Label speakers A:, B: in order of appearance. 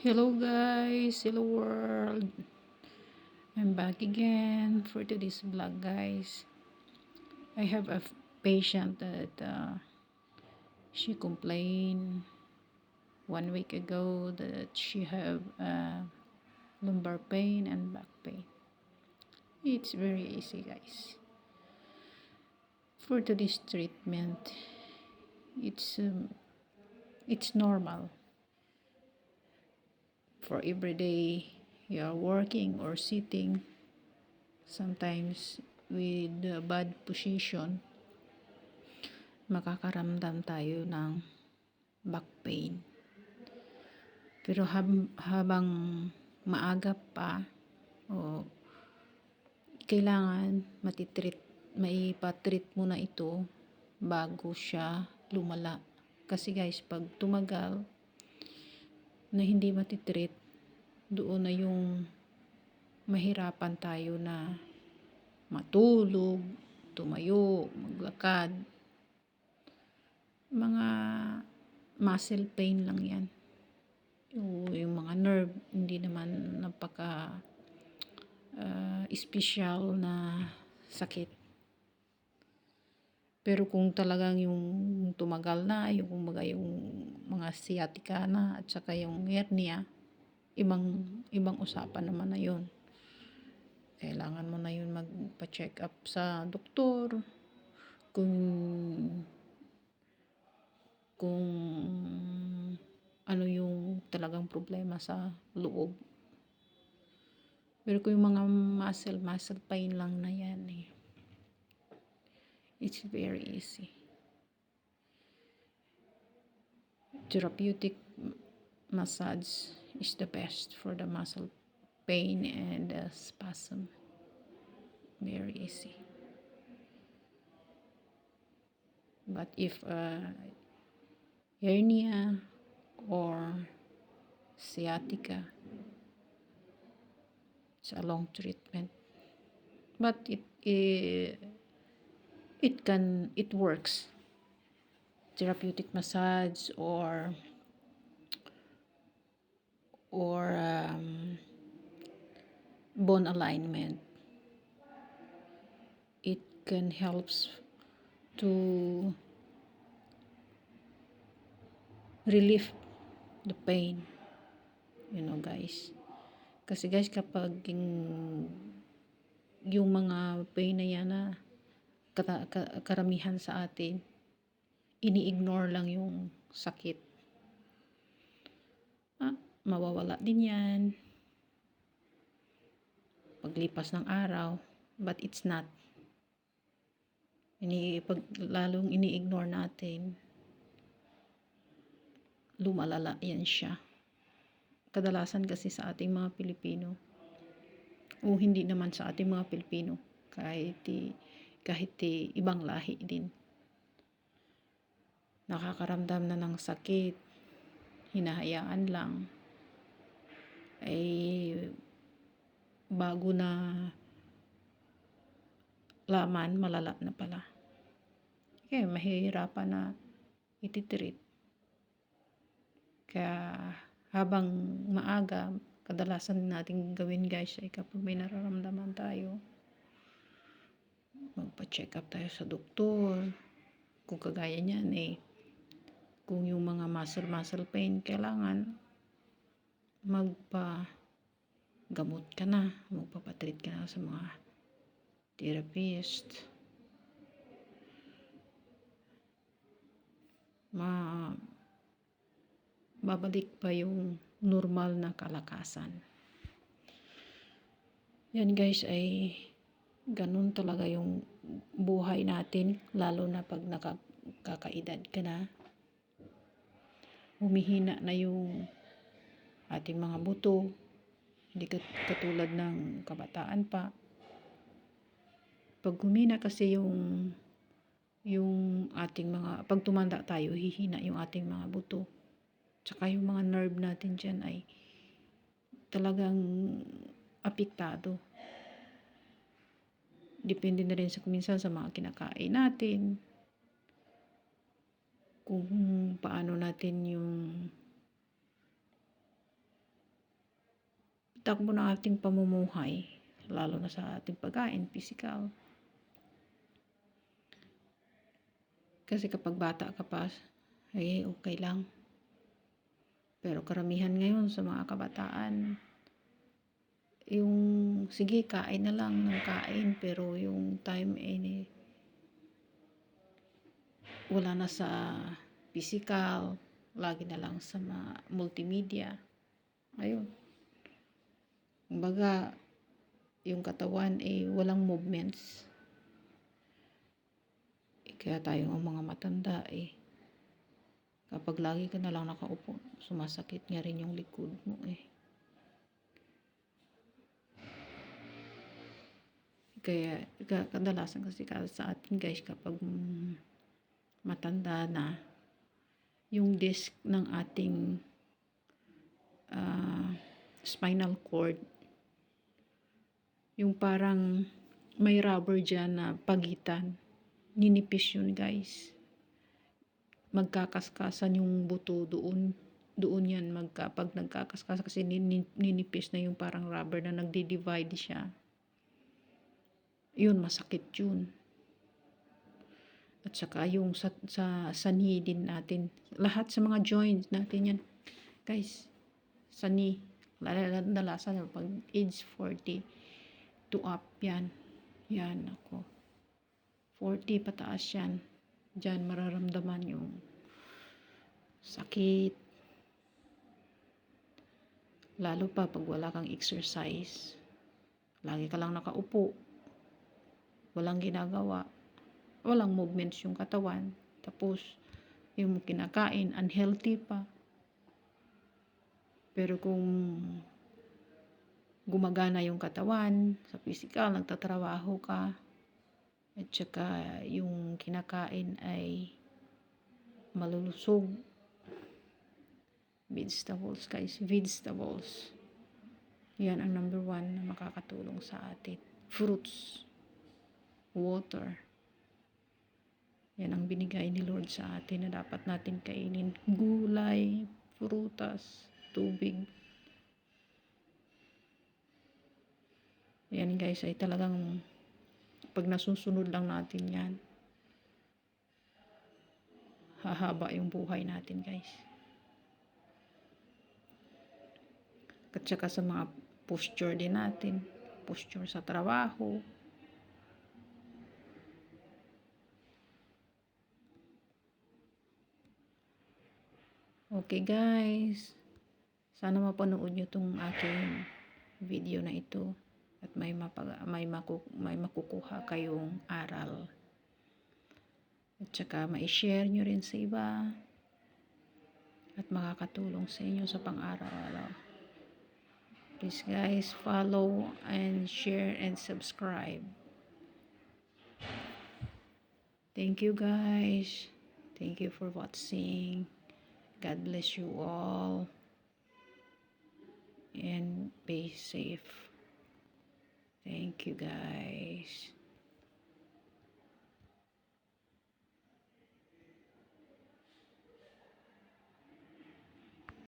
A: Hello guys, hello world. I'm back again for today's vlog guys. I have a patient that she complained 1 week ago that she have lumbar pain and back pain. It's very easy guys. For today's treatment, it's um, it's normal. For every day you are working or sitting, sometimes with the bad position, makakaramdam tayo ng back pain. Pero habang maaga pa, o kailangan maipatreat muna ito bago siya lumala. Kasi guys, pag tumagal na hindi matitreat, doon na yung mahirapan tayo na matulog, tumayo, maglakad. Mga muscle pain lang yan. Yung mga nerve, hindi naman napaka special na sakit. Pero kung talagang yung tumagal na, yung mga sciatica na, at saka yung hernia, ibang usapan naman na yun. Kailangan mo na yun magpa-check up sa doktor kung ano yung talagang problema sa loob. Pero kung yung mga muscle pain lang na yan it's very easy. Therapeutic massage is the best for the muscle pain and spasm. Very easy. But if hernia or sciatica, it's a long treatment. But it works. Therapeutic massage or bone alignment, it can helps to relieve the pain, guys. Kasi guys, kapag yung mga pain na yan na karamihan sa atin, ini-ignore lang yung sakit, mawawala din yan paglipas ng araw. But it's not. Lalong ini-ignore natin, lumalala yan siya. Kadalasan kasi sa ating mga Pilipino, o hindi naman sa ating mga Pilipino, kahit ibang lahi din, nakakaramdam na ng sakit, hinahayaan lang, bago na laman, malala na pala. Kaya mahihirapan na ititreat. Kaya habang maaga, kadalasan nating gawin guys ay kapag may nararamdaman tayo, magpa-check up tayo sa doktor. Kung kagaya niyan kung yung mga muscle pain, kailangan magpa-gamot ka na, magpapatreat ka na sa mga therapist. Babalik pa yung normal na kalakasan. Yan guys, ay ganun talaga yung buhay natin, lalo na pag nakakaedad ka na. Humihina na yung ating mga buto, hindi katulad ng kabataan pa. Pag humina kasi yung ating pag tumanda tayo, hihina yung ating mga buto. Tsaka yung mga nerve natin dyan ay talagang apektado. Depende na rin minsan sa mga kinakain natin, kung paano natin yung takbo ng ating pamumuhay, lalo na sa ating pagkain, physical. Kasi kapag bata ka pa, ay okay lang. Pero karamihan ngayon sa mga kabataan, yung sige, kain na lang ng kain, pero yung time wala na sa physical, lagi na lang sa multimedia. Ayun. Kumbaga, yung katawan walang movements. Kaya tayo ang mga matanda kapag lagi ka na lang nakaupo, sumasakit nga rin yung likod mo Kaya kadalasan kasi sa atin guys, kapag matanda na, yung disc ng ating spinal cord, yung parang may rubber dyan na pagitan, ninipis yun guys. Magkakaskasan yung buto doon yan pag nagkakaskasan, kasi ninipis na yung parang rubber na nagdi-divide siya. Yun, masakit yun. At saka yung sa knee din natin, lahat sa mga joints natin yan guys, sa knee, kadalasan pag age 40 to up, yan ako 40 pataas yan, dyan mararamdaman yung sakit, lalo pa pag wala kang exercise, lagi ka lang nakaupo, walang ginagawa, walang movements yung katawan, tapos yung kinakain unhealthy pa. Pero kung gumagana yung katawan sa physical, nagtatrabaho ka, at saka yung kinakain ay malulusog, vegetables guys, vegetables, yan ang number 1 na makakatulong sa atin. Fruits, water, yan ang binigay ni Lord sa atin na dapat natin kainin. Gulay, prutas, tubig. Yan guys ay talagang pag nasusunod lang natin yan, hahaba yung buhay natin guys. At saka sa mga posture din natin, posture sa trabaho. Okay guys, sana mapanood nyo tong aking video na ito at may makukuha kayong aral. At saka ma-share nyo rin sa iba at makakatulong sa inyo sa pang-araw-araw. Please guys, follow and share and subscribe. Thank you guys. Thank you for watching. God bless you all. And be safe. Thank you guys.